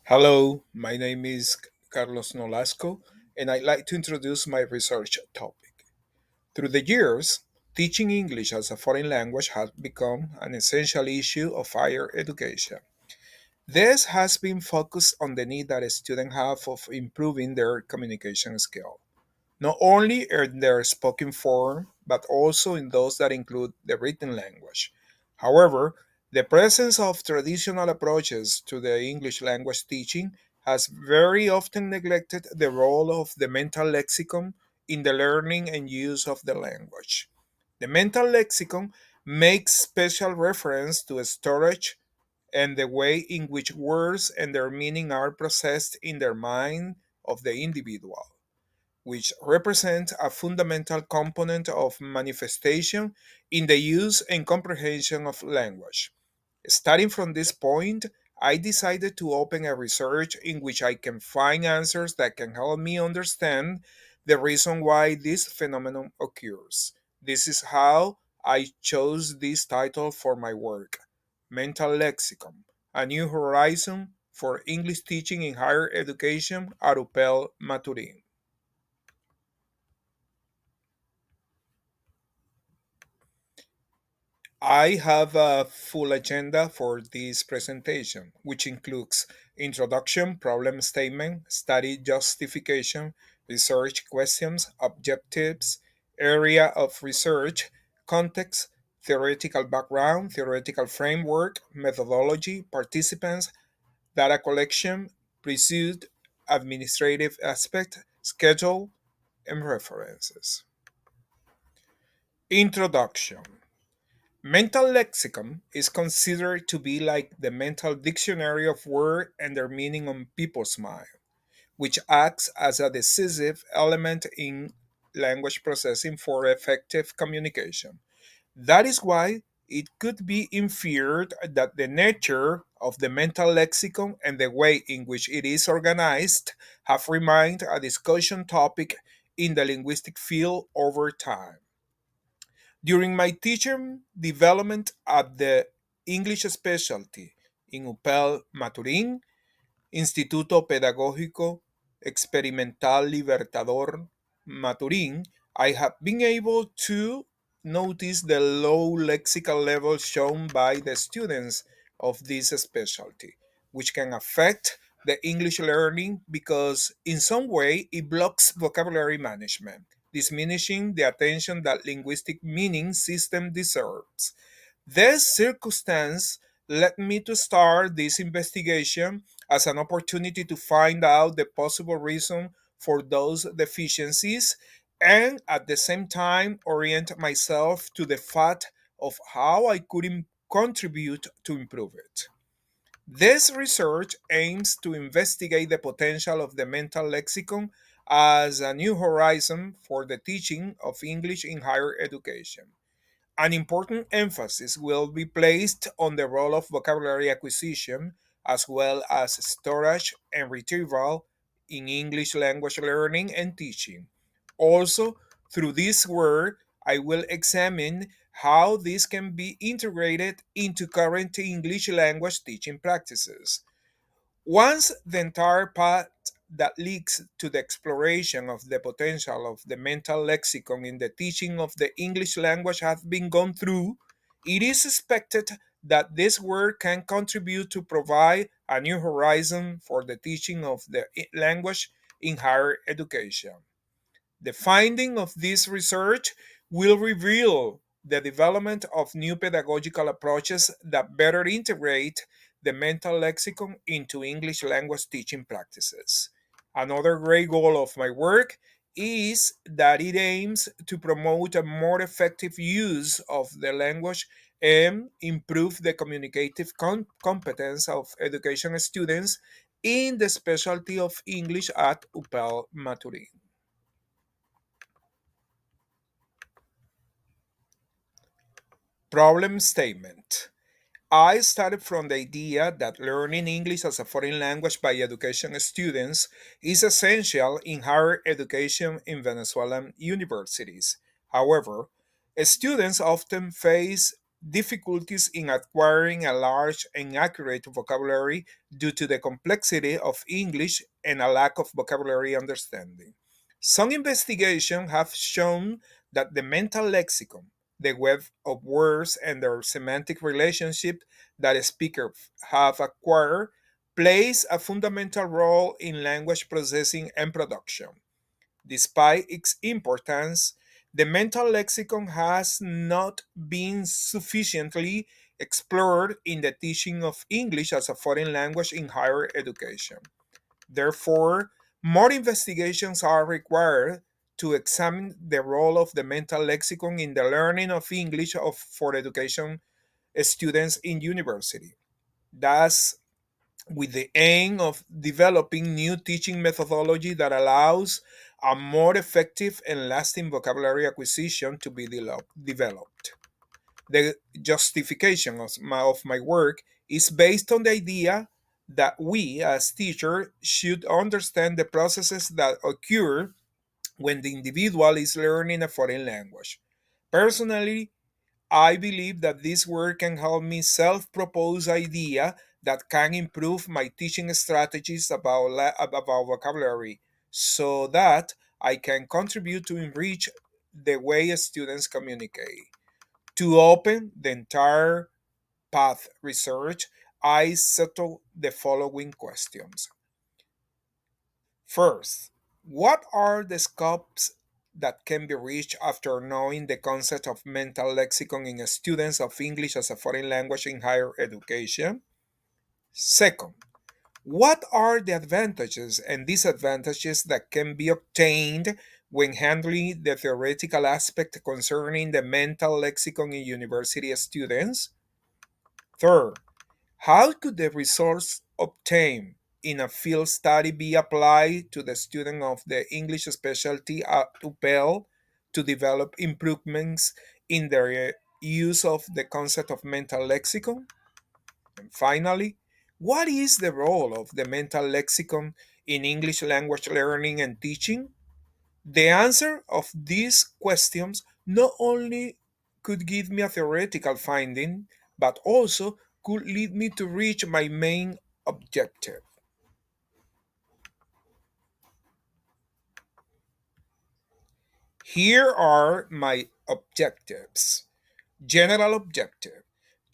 Hello, my name is Carlos Nolasco, and I'd like to introduce my research topic. Through the years, teaching English as a foreign language has become an essential issue of higher education. This has been focused on the need that students have of improving their communication skill, not only in their spoken form, but also in those that include the written language. However, the presence of traditional approaches to the English language teaching has very often neglected the role of the mental lexicon in the learning and use of the language. The mental lexicon makes special reference to storage and the way in which words and their meaning are processed in the mind of the individual, which represent a fundamental component of manifestation in the use and comprehension of language. Starting from this point, I decided to open a research in which I can find answers that can help me understand the reason why this phenomenon occurs. This is how I chose this title for my work: Mental Lexicon, A New Horizon for English Teaching in Higher Education at UPEL Maturin. I have a full agenda for this presentation, which includes introduction, problem statement, study justification, research questions, objectives, area of research, context, theoretical background, theoretical framework, methodology, participants, data collection, pursuit, administrative aspect, schedule, and references. Introduction. Mental lexicon is considered to be like the mental dictionary of words and their meaning on people's mind, which acts as a decisive element in language processing for effective communication. That is why it could be inferred that the nature of the mental lexicon and the way in which it is organized have remained a discussion topic in the linguistic field over time. During my teaching development at the English specialty in UPEL Maturín, Instituto Pedagógico Experimental Libertador Maturín, I have been able to notice the low lexical level shown by the students of this specialty, which can affect the English learning because in some way it blocks vocabulary management, diminishing the attention that linguistic meaning system deserves. This circumstance led me to start this investigation as an opportunity to find out the possible reason for those deficiencies and at the same time orient myself to the fact of how I could contribute to improve it. This research aims to investigate the potential of the mental lexicon as a new horizon for the teaching of English in higher education. An important emphasis will be placed on the role of vocabulary acquisition as well as storage and retrieval in English language learning and teaching. Also, through this work, I will examine how this can be integrated into current English language teaching practices. Once the entire path that leads to the exploration of the potential of the mental lexicon in the teaching of the English language has been gone through, it is expected that this work can contribute to provide a new horizon for the teaching of the language in higher education. The finding of this research will reveal the development of new pedagogical approaches that better integrate the mental lexicon into English language teaching practices. Another great goal of my work is that it aims to promote a more effective use of the language and improve the communicative competence of education students in the specialty of English at UPEL Maturin. Problem statement. I started from the idea that learning English as a foreign language by education students is essential in higher education in Venezuelan universities. However, students often face difficulties in acquiring a large and accurate vocabulary due to the complexity of English and a lack of vocabulary understanding. Some investigations have shown that the mental lexicon, the web of words and their semantic relationship that speakers have acquired, plays a fundamental role in language processing and production. Despite its importance, the mental lexicon has not been sufficiently explored in the teaching of English as a foreign language in higher education. Therefore, more investigations are required to examine the role of the mental lexicon in the learning of English for education students in university. Thus, with the aim of developing new teaching methodology that allows a more effective and lasting vocabulary acquisition to be developed. The justification of my work is based on the idea that we as teachers should understand the processes that occur when the individual is learning a foreign language. Personally, I believe that this work can help me self-propose idea that can improve my teaching strategies about vocabulary so that I can contribute to enrich the way students communicate. To open the entire path research, I settle the following questions. First, what are the scopes that can be reached after knowing the concept of mental lexicon in students of English as a foreign language in higher education? Second, what are the advantages and disadvantages that can be obtained when handling the theoretical aspect concerning the mental lexicon in university students? Third, how could the resource obtained in a field study be applied to the student of the English specialty at UPEL to develop improvements in their use of the concept of mental lexicon? And finally, what is the role of the mental lexicon in English language learning and teaching? The answer of these questions not only could give me a theoretical finding, but also could lead me to reach my main objective. Here are my objectives. General objective: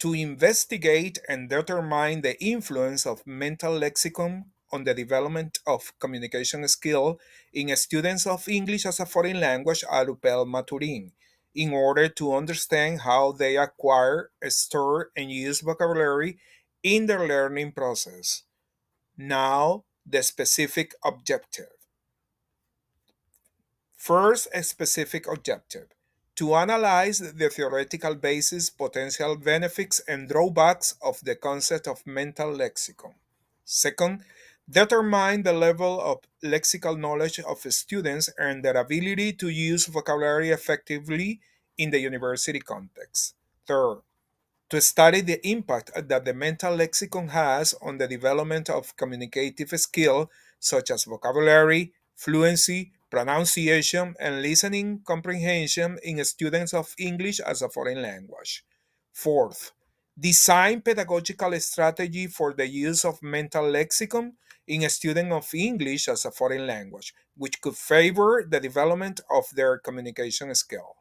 to investigate and determine the influence of mental lexicon on the development of communication skill in students of English as a foreign language at UPEL Maturin, in order to understand how they acquire, store, and use vocabulary in their learning process. Now, the specific objective. First, a specific objective: to analyze the theoretical basis, potential benefits, and drawbacks of the concept of mental lexicon. Second, determine the level of lexical knowledge of students and their ability to use vocabulary effectively in the university context. Third, to study the impact that the mental lexicon has on the development of communicative skill such as vocabulary, fluency, pronunciation, and listening comprehension in students of English as a foreign language. Fourth, design pedagogical strategy for the use of mental lexicon in a student of English as a foreign language, which could favor the development of their communication skill.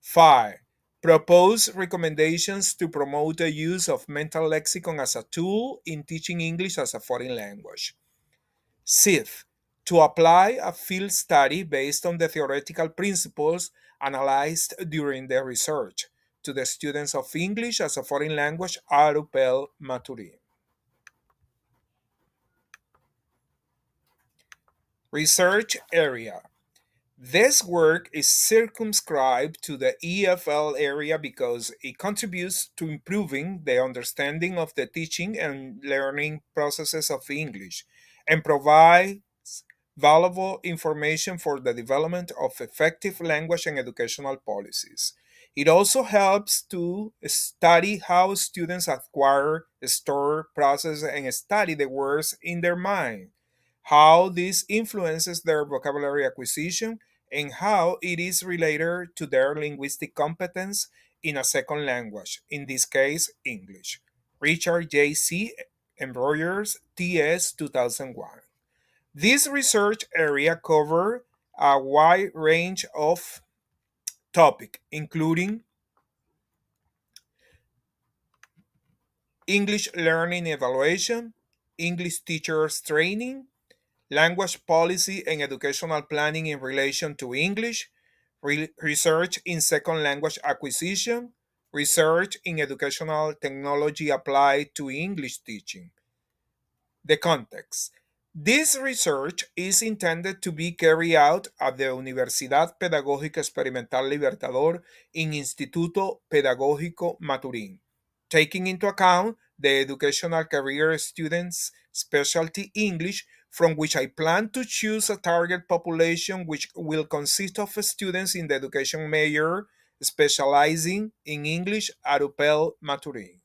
5. Propose recommendations to promote the use of mental lexicon as a tool in teaching English as a foreign language. 6. To apply a field study based on the theoretical principles analyzed during the research to the students of English as a foreign language at UPEL Maturin. Research area. This work is circumscribed to the EFL area because it contributes to improving the understanding of the teaching and learning processes of English and provides valuable information for the development of effective language and educational policies. It also helps to study how students acquire, store, process, and study the words in their mind, how this influences their vocabulary acquisition, and how it is related to their linguistic competence in a second language, in this case, English. Richard J.C. Embroyers, T.S. 2001. This research area covered a wide range of topics, including English learning evaluation, English teachers training, language policy and educational planning in relation to English, research in second language acquisition, research in educational technology applied to English teaching. The context. This research is intended to be carried out at the Universidad Pedagógica Experimental Libertador in Instituto Pedagógico Maturín, taking into account the educational career students' specialty English, from which I plan to choose a target population which will consist of students in the education major specializing in English at UPEL Maturín.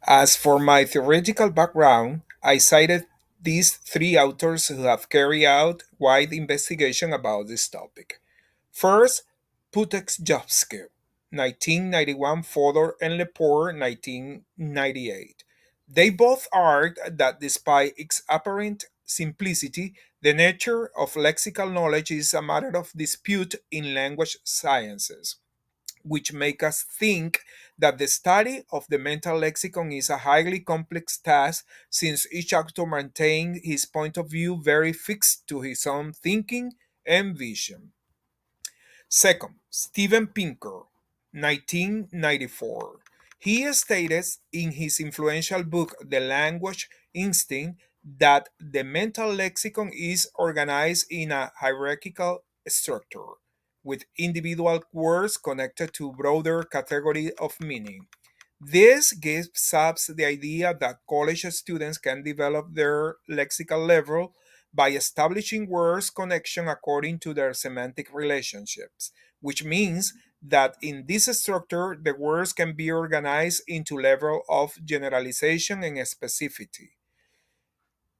As for my theoretical background, I cited these three authors who have carried out wide investigation about this topic. First, Putexjovsky, 1991, Fodor and Lepore, 1998. They both argued that despite its apparent simplicity, the nature of lexical knowledge is a matter of dispute in language sciences, which make us think that the study of the mental lexicon is a highly complex task, since each author maintains his point of view very fixed to his own thinking and vision. Second, Steven Pinker, 1994. He stated in his influential book, The Language Instinct, that the mental lexicon is organized in a hierarchical structure, with individual words connected to broader category of meaning. This gives us the idea that college students can develop their lexical level by establishing words connection according to their semantic relationships, which means that in this structure the words can be organized into level of generalization and specificity.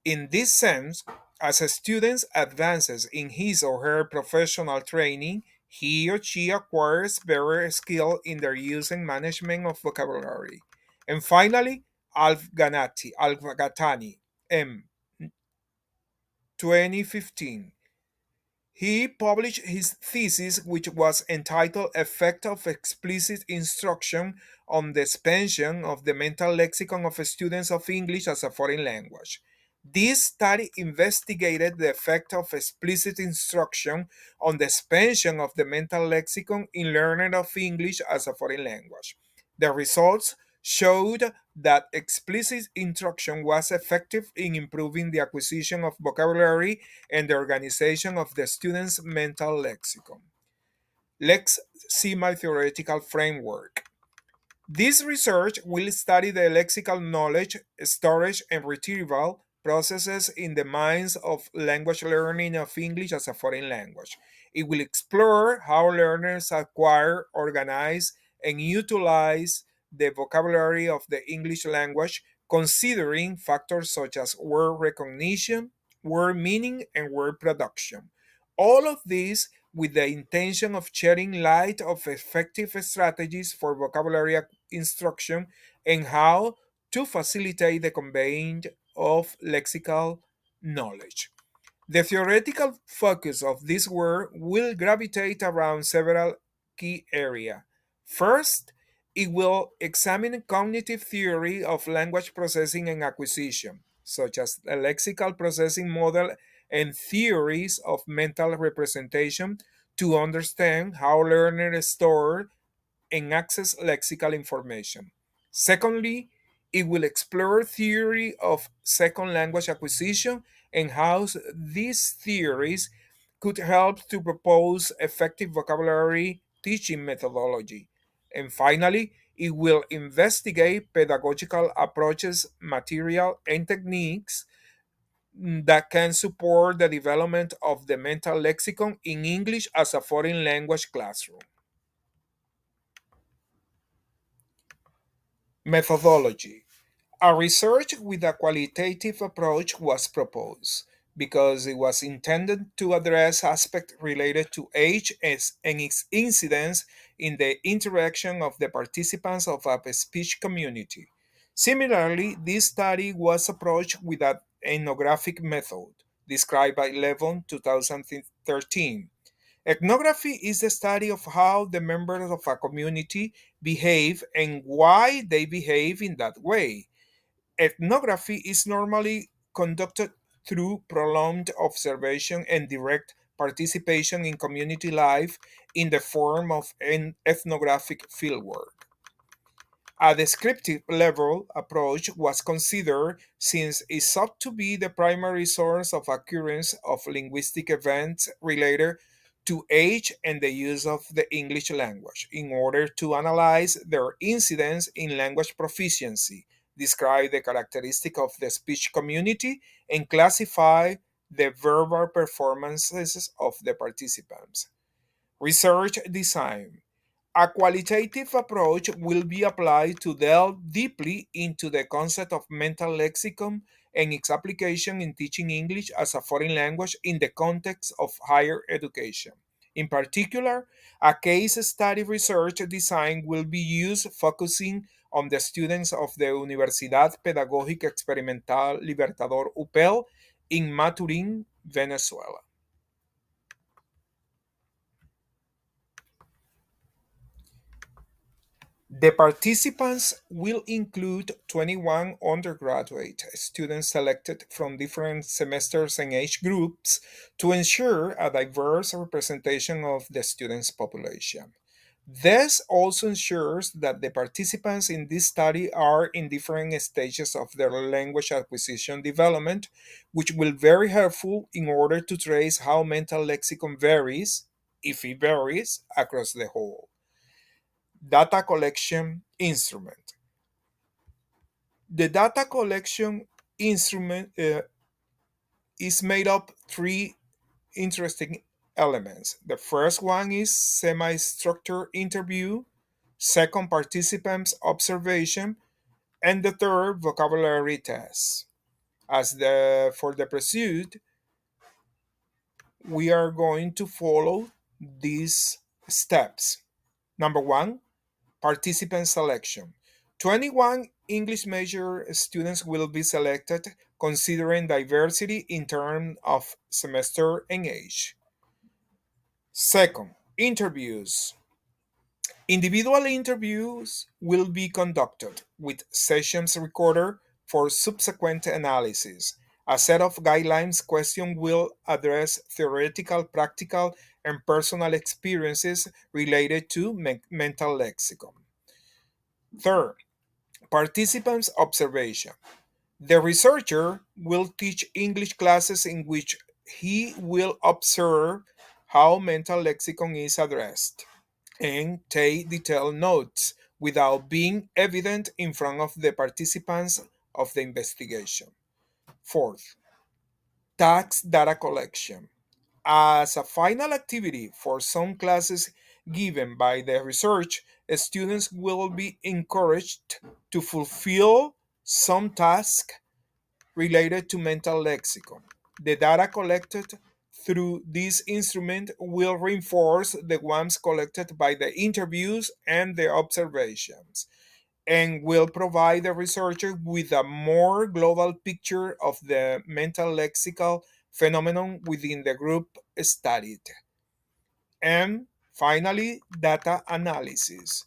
In this sense, as a student advances in his or her professional training, he or she acquires better skill in their use and management of vocabulary. And finally, Al-Ghatani, M. 2015. He published his thesis, which was entitled Effect of Explicit Instruction on the Expansion of the Mental Lexicon of Students of English as a Foreign Language. This study investigated the effect of explicit instruction on the expansion of the mental lexicon in learning of English as a foreign language. The results showed that explicit instruction was effective in improving the acquisition of vocabulary and the organization of the student's mental lexicon. Let's see my theoretical framework. This research will study the lexical knowledge, storage, and retrieval processes in the minds of language learning of English as a foreign language. It will explore how learners acquire, organize, and utilize the vocabulary of the English language, considering factors such as word recognition, word meaning, and word production. All of these with the intention of shedding light of effective strategies for vocabulary instruction and how to facilitate the conveying of lexical knowledge. The theoretical focus of this work will gravitate around several key areas. First, it will examine cognitive theory of language processing and acquisition, such as the lexical processing model and theories of mental representation, to understand how learners store and access lexical information. Secondly, it will explore theory of second language acquisition and how these theories could help to propose effective vocabulary teaching methodology. And finally, it will investigate pedagogical approaches, material, and techniques that can support the development of the mental lexicon in English as a foreign language classroom. Methodology. A research with a qualitative approach was proposed. because it was intended to address aspects related to age and its incidence in the interaction of the participants of a speech community. Similarly, this study was approached with an ethnographic method described by Levon 2013. Ethnography is the study of how the members of a community behave and why they behave in that way. Ethnography is normally conducted through prolonged observation and direct participation in community life in the form of an ethnographic fieldwork. A descriptive level approach was considered since it sought to be the primary source of occurrence of linguistic events related to age and the use of the English language in order to analyze their incidence in language proficiency, describe the characteristic of the speech community, and classify the verbal performances of the participants. Research design. A qualitative approach will be applied to delve deeply into the concept of mental lexicon and its application in teaching English as a foreign language in the context of higher education. In particular, a case study research design will be used focusing on the students of the Universidad Pedagógica Experimental Libertador UPEL in Maturín, Venezuela. The participants will include 21 undergraduate students selected from different semesters and age groups to ensure a diverse representation of the students' population. This also ensures that the participants in this study are in different stages of their language acquisition development, which will be very helpful in order to trace how mental lexicon varies, if it varies, across the whole. Data collection instrument. The data collection instrument is made up three interesting elements. The first one is semi-structured interview, second participants observation, and the third vocabulary test. As the for the pursuit, we are going to follow these steps. Number one, participant selection. 21 English major students will be selected considering diversity in terms of semester and age. Second, interviews. Individual interviews will be conducted with sessions recorded for subsequent analysis. A set of guidelines question will address theoretical, practical, and personal experiences related to mental lexicon. Third, participants' observation. The researcher will teach English classes in which he will observe how mental lexicon is addressed and take detailed notes without being evident in front of the participants of the investigation. Fourth, tax data collection. As a final activity for some classes given by the research, students will be encouraged to fulfill some task related to mental lexicon. The data collected through this instrument will reinforce the ones collected by the interviews and the observations, and will provide the researcher with a more global picture of the mental lexical phenomenon within the group studied. And finally, data analysis.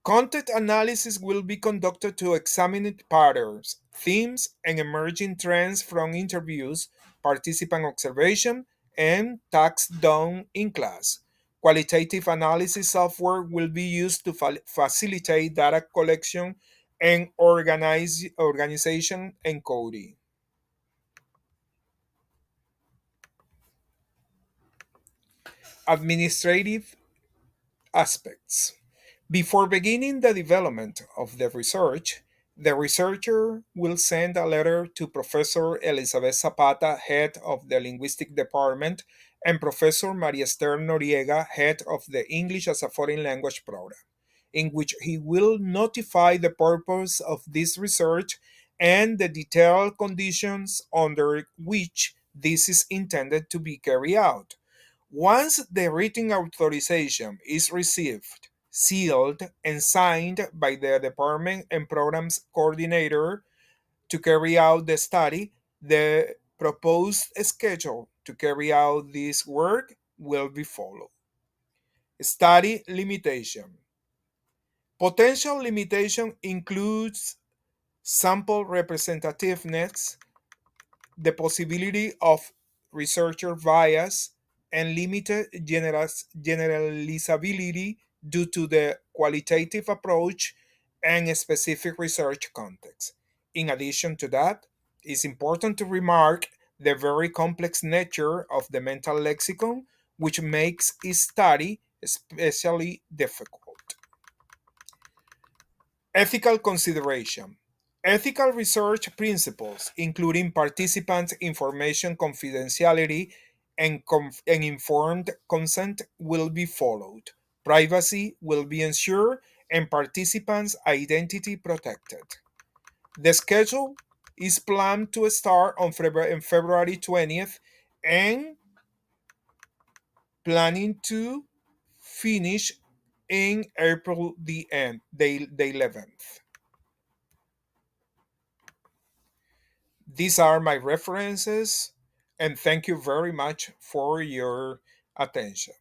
Content analysis will be conducted to examine patterns, themes, and emerging trends from interviews, participant observation, and tasks done in class. Qualitative analysis software will be used to facilitate data collection and organization and coding. Administrative aspects. Before beginning the development of the research, the researcher will send a letter to Professor Elizabeth Zapata, head of the Linguistic Department, and Professor Maria Esther Noriega, head of the English as a Foreign Language program, in which he will notify the purpose of this research and the detailed conditions under which this is intended to be carried out. Once the written authorization is received, sealed, and signed by the department and programs coordinator to carry out the study, the proposed schedule to carry out this work will be followed. Study limitation. Potential limitation includes sample representativeness, the possibility of researcher bias, and limited generalizability due to the qualitative approach and a specific research context. In addition to that, it's important to remark the very complex nature of the mental lexicon, which makes its study especially difficult. Ethical consideration. Ethical research principles, including participants' information confidentiality and informed consent, will be followed. Privacy will be ensured and participants' identity protected. The schedule is planned to start on February 20th and planning to finish in April the 11th. These are my references, and thank you very much for your attention.